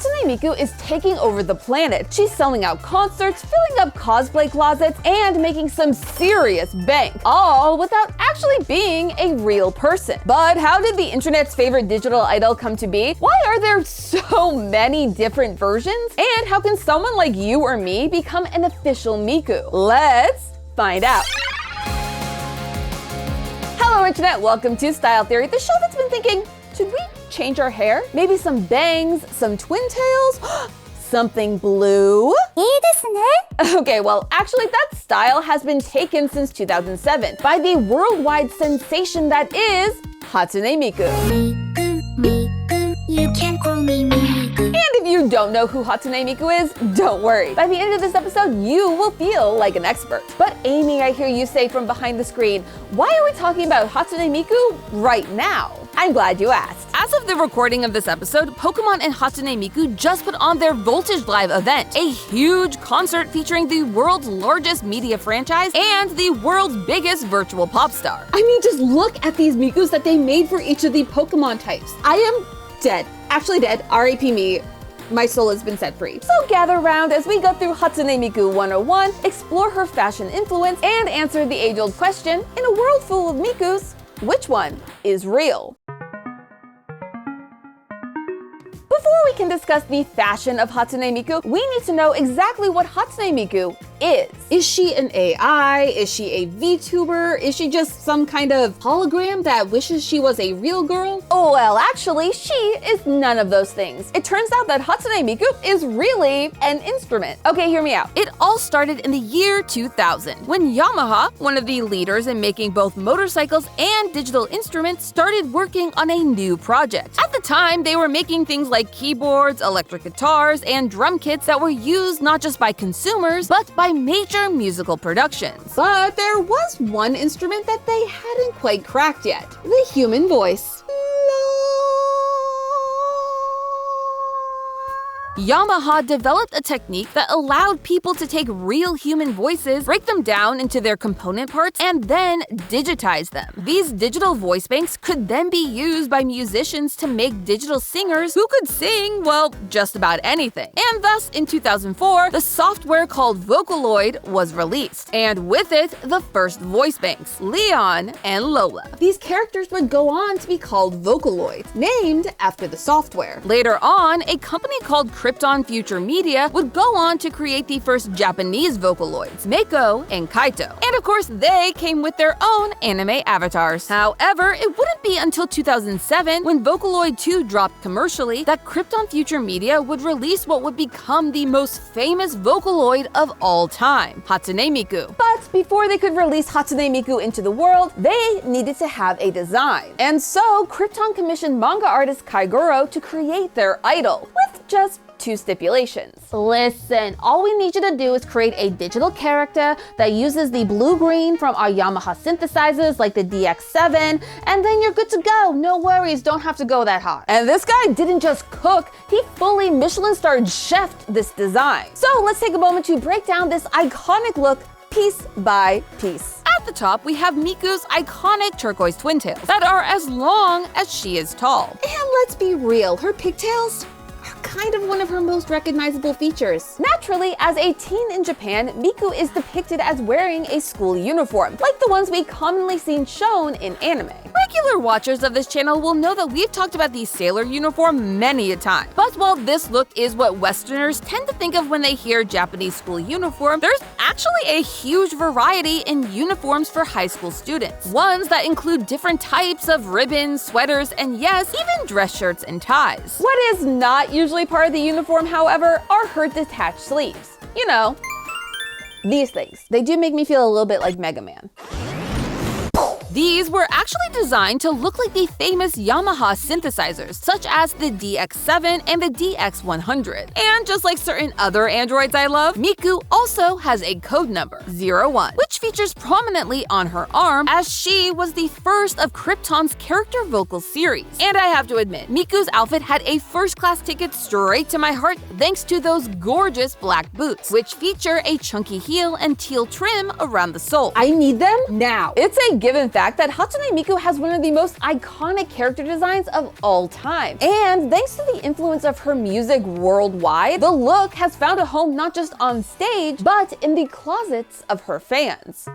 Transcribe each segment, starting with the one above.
Hatsune Miku is taking over the planet. She's selling out concerts, filling up cosplay closets, and making some serious bank, all without actually being a real person. But how did the internet's favorite digital idol come to be? Why are there so many different versions? And how can someone like you or me become an official Miku? Let's find out. Hello Internet, welcome to Style Theory, the show that's been thinking, should we change our hair? Maybe some bangs, some twin tails, something blue? Okay, well, actually that style has been taken since 2007 by the worldwide sensation that is Hatsune Miku. You can call me Miku. And if you don't know who Hatsune Miku is, don't worry. By the end of this episode, you will feel like an expert. But Amy, I hear you say from behind the screen, why are we talking about Hatsune Miku right now? I'm glad you asked. As of the recording of this episode, Pokemon and Hatsune Miku just put on their Voltage Live event, a huge concert featuring the world's largest media franchise and the world's biggest virtual pop star. I mean, just look at these Mikus that they made for each of the Pokemon types. I am dead. Actually dead. R.I.P. me. My soul has been set free. So gather round as we go through Hatsune Miku 101, explore her fashion influence, and answer the age-old question, in a world full of Mikus, which one is real? Before we can discuss the fashion of Hatsune Miku, we need to know exactly what Hatsune Miku is. Is she an AI? Is she a VTuber? Is she just some kind of hologram that wishes she was a real girl? Oh, well, actually, she is none of those things. It turns out that Hatsune Miku is really an instrument. Okay, hear me out. It all started in the year 2000, when Yamaha, one of the leaders in making both motorcycles and digital instruments, started working on a new project. At the time, they were making things like keyboards, electric guitars, and drum kits that were used not just by consumers, but by major musical productions. But there was one instrument that they hadn't quite cracked yet: the human voice. Yamaha developed a technique that allowed people to take real human voices, break them down into their component parts, and then digitize them. These digital voice banks could then be used by musicians to make digital singers who could sing, well, just about anything. And thus, in 2004, the software called Vocaloid was released. And with it, the first voice banks, Leon and Lola. These characters would go on to be called Vocaloids, named after the software. Later on, a company called Krypton Future Media would go on to create the first Japanese Vocaloids, Mako and Kaito. And of course, they came with their own anime avatars. However, it wouldn't be until 2007, when Vocaloid 2 dropped commercially, that Krypton Future Media would release what would become the most famous Vocaloid of all time, Hatsune Miku. But before they could release Hatsune Miku into the world, they needed to have a design. And so, Krypton commissioned manga artist Kaiguro to create their idol, with just two stipulations. Listen, all we need you to do is create a digital character that uses the blue-green from our Yamaha synthesizers like the DX7, and then you're good to go. No worries, don't have to go that hard. And this guy didn't just cook, he fully Michelin-starred chefed this design. So let's take a moment to break down this iconic look piece by piece. At the top, we have Miku's iconic turquoise twin tails that are as long as she is tall. And let's be real, her pigtails are kind of one of her most recognizable features. Naturally, as a teen in Japan, Miku is depicted as wearing a school uniform, like the ones we commonly seen shown in anime. Regular watchers of this channel will know that we've talked about the sailor uniform many a time. But while this look is what Westerners tend to think of when they hear Japanese school uniform, there's actually a huge variety in uniforms for high school students. Ones that include different types of ribbons, sweaters, and yes, even dress shirts and ties. What is not usually part of the uniform, however, are her detached sleeves. You know, these things. They do make me feel a little bit like Mega Man. These were actually designed to look like the famous Yamaha synthesizers, such as the DX7 and the DX100. And just like certain other androids I love, Miku also has a code number, 01, which features prominently on her arm, as she was the first of Krypton's character vocal series. And I have to admit, Miku's outfit had a first-class ticket straight to my heart thanks to those gorgeous black boots, which feature a chunky heel and teal trim around the sole. I need them now. It's a given fact that Hatsune Miku has one of the most iconic character designs of all time. And thanks to the influence of her music worldwide, the look has found a home not just on stage, but in the closets of her fans.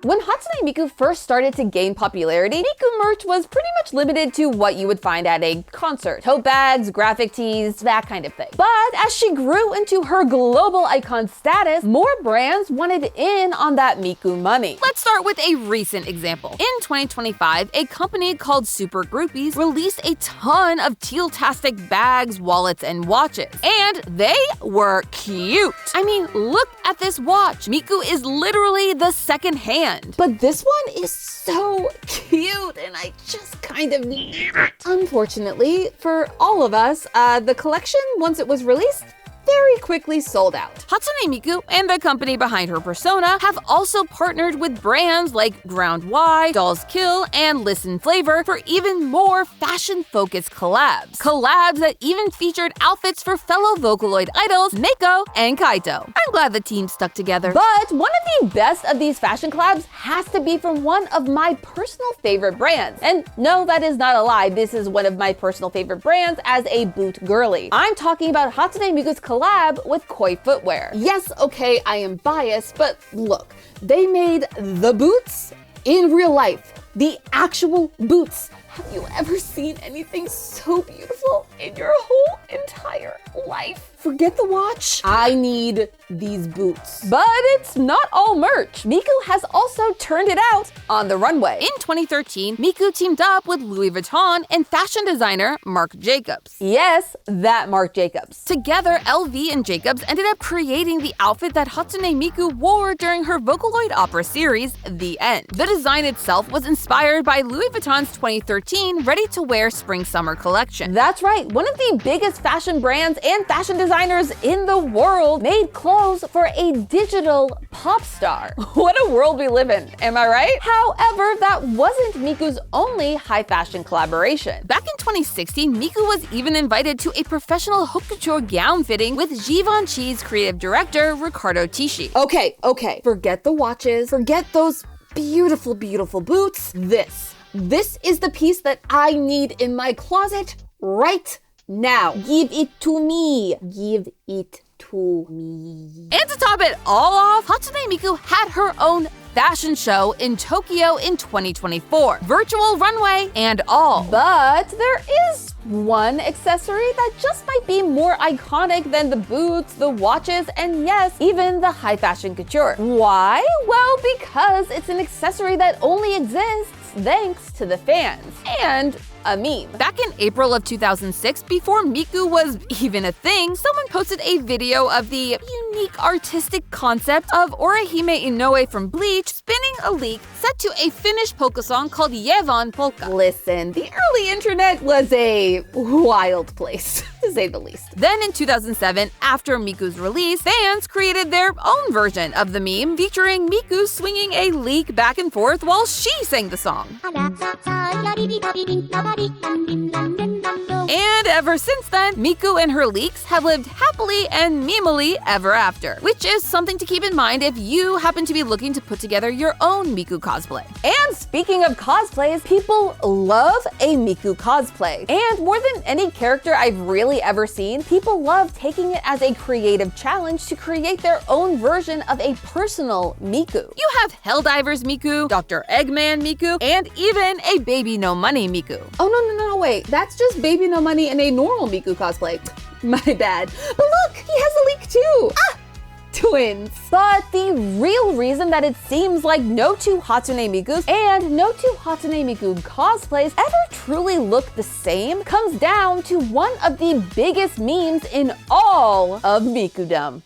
When Hatsune Miku first started to gain popularity, Miku merch was pretty much limited to what you would find at a concert. Tote bags, graphic tees, that kind of thing. But as she grew into her global icon status, more brands wanted in on that Miku money. Let's start with a recent example. In 2025, a company called Super Groupies released a ton of teal-tastic bags, wallets, and watches. And they were cute. I mean, look at this watch. Miku is literally the second hand. But this one is so cute and I just kind of need it. Unfortunately, for all of us, the collection, once it was released, very quickly sold out. Hatsune Miku and the company behind her persona have also partnered with brands like Ground Y, Dolls Kill, and Listen Flavor for even more fashion-focused collabs. Collabs that even featured outfits for fellow Vocaloid idols Mako and Kaito. I'm glad the team stuck together. But one of the best of these fashion collabs has to be from one of my personal favorite brands. And no, that is not a lie. This is one of my personal favorite brands as a boot girly. I'm talking about Hatsune Miku's collab with Koi Footwear. Yes, okay, I am biased, but look, they made the boots in real life. The actual boots. Have you ever seen anything so beautiful in your whole entire life? Forget the watch. I need these boots. But it's not all merch. Miku has also turned it out on the runway. In 2013, Miku teamed up with Louis Vuitton and fashion designer Marc Jacobs. Yes, that Marc Jacobs. Together, LV and Jacobs ended up creating the outfit that Hatsune Miku wore during her Vocaloid opera series, The End. The design itself was inspired by Louis Vuitton's 2013 ready-to-wear spring-summer collection. That's right, one of the biggest fashion brands and fashion designers in the world made clothes for a digital pop star. What a world we live in, am I right? However, that wasn't Miku's only high fashion collaboration. Back in 2016, Miku was even invited to a professional haute couture gown fitting with Givenchy's creative director, Riccardo Tisci. Okay, forget the watches, forget those beautiful, beautiful boots. This is the piece that I need in my closet right now. Give it to me. Give it to me. And to top it all off, Hatsune Miku had her own fashion show in Tokyo in 2024. Virtual runway and all. But there is one accessory that just might be more iconic than the boots, the watches, and yes, even the high fashion couture. Why? Well, because it's an accessory that only exists thanks to the fans. And a meme. Back in April of 2006, before Miku was even a thing, someone posted a video of the unique artistic concept of Orihime Inoue from Bleach spinning a leak set to a Finnish polka song called Yevan Polka. Listen, the early internet was a wild place, to say the least. Then in 2007, after Miku's release, fans created their own version of the meme featuring Miku swinging a leek back and forth while she sang the song. And ever since then, Miku and her leeks have lived happily and memeily ever after, which is something to keep in mind if you happen to be looking to put together your own Miku cosplay. And speaking of cosplays, people love a Miku cosplay. And more than any character I've really ever seen, people love taking it as a creative challenge to create their own version of a personal Miku. You have Helldivers Miku, Dr. Eggman Miku, and even a Baby No Money Miku. Oh no, wait, that's just Baby No Money in a normal Miku cosplay. My bad. But look, he has a leak too. Twins. But the real reason that it seems like no two Hatsune Mikus and no two Hatsune Miku cosplays ever truly look the same comes down to one of the biggest memes in all of Mikudom.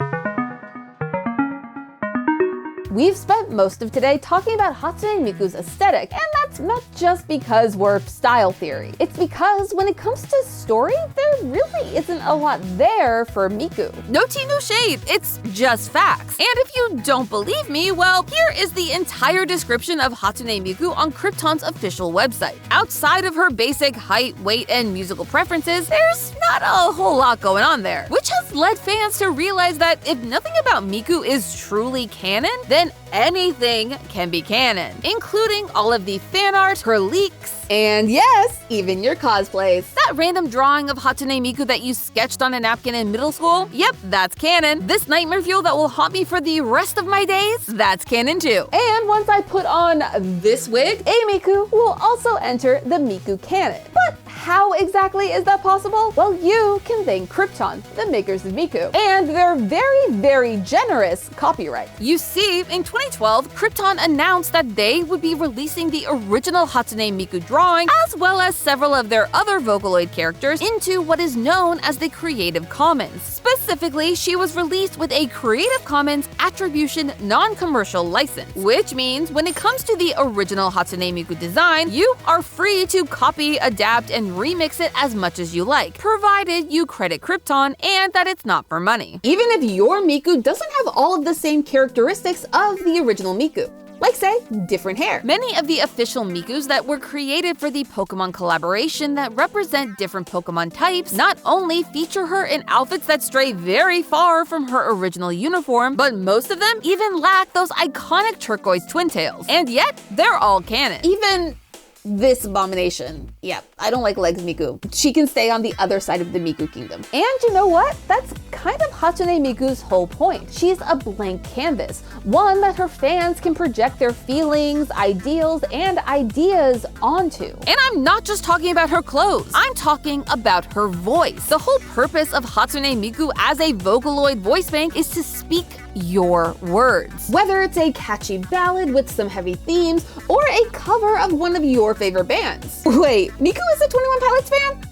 We've spent most of today talking about Hatsune Miku's aesthetic, and that's not just because we're style theory. It's because when it comes to story, there really isn't a lot there for Miku. No tea, no shade, it's just facts. And if you don't believe me, well, here is the entire description of Hatsune Miku on Krypton's official website. Outside of her basic height, weight, and musical preferences, there's not a whole lot going on there, which has led fans to realize that if nothing about Miku is truly canon, then anything can be canon, including all of the fan art, her leaks, and yes, even your cosplays. That random drawing of Hatsune Miku that you sketched on a napkin in middle school? Yep, that's canon. This nightmare fuel that will haunt me for the rest of my days? That's canon too. And once I put on this wig, a Miku will also enter the Miku canon. But how exactly is that possible? Well, you can thank Krypton, the makers of Miku, and their very, very generous copyright. You see, in 2012, Krypton announced that they would be releasing the original Hatsune Miku drawing, as well as several of their other Vocaloid characters, into what is known as the Creative Commons. Specifically, she was released with a Creative Commons Attribution Non-Commercial license, which means when it comes to the original Hatsune Miku design, you are free to copy, adapt, and remix it as much as you like, provided you credit Krypton and that it's not for money. Even if your Miku doesn't have all of the same characteristics of the original Miku. Like, say, different hair. Many of the official Mikus that were created for the Pokemon collaboration that represent different Pokemon types not only feature her in outfits that stray very far from her original uniform, but most of them even lack those iconic turquoise twin tails. And yet, they're all canon. Even this abomination. Yeah, I don't like Legs Miku. She can stay on the other side of the Miku kingdom. And you know what? That's kind of Hatsune Miku's whole point. She's a blank canvas, one that her fans can project their feelings, ideals, and ideas onto. And I'm not just talking about her clothes. I'm talking about her voice. The whole purpose of Hatsune Miku as a Vocaloid voice bank is to speak your words. Whether it's a catchy ballad with some heavy themes or a cover of one of your favorite bands. Wait, Miku is a 21 Pilots fan?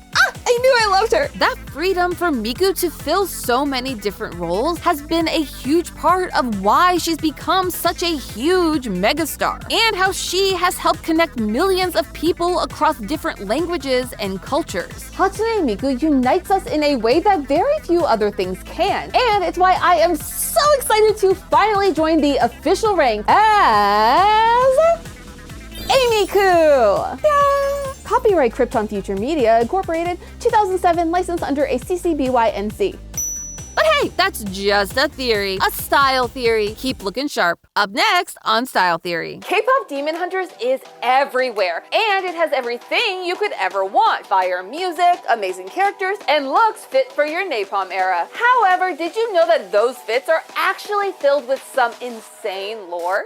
I knew I loved her! That freedom for Miku to fill so many different roles has been a huge part of why she's become such a huge megastar, and how she has helped connect millions of people across different languages and cultures. Hatsune Miku unites us in a way that very few other things can, and it's why I am so excited to finally join the official rank as a Miku! Yeah. Copyright Krypton Future Media Incorporated, 2007, licensed under a CC BY NC. But hey, that's just a theory. A style theory. Keep looking sharp. Up next on Style Theory. K-pop Demon Hunters is everywhere, and it has everything you could ever want. Fire music, amazing characters, and looks fit for your Napalm era. However, did you know that those fits are actually filled with some insane lore?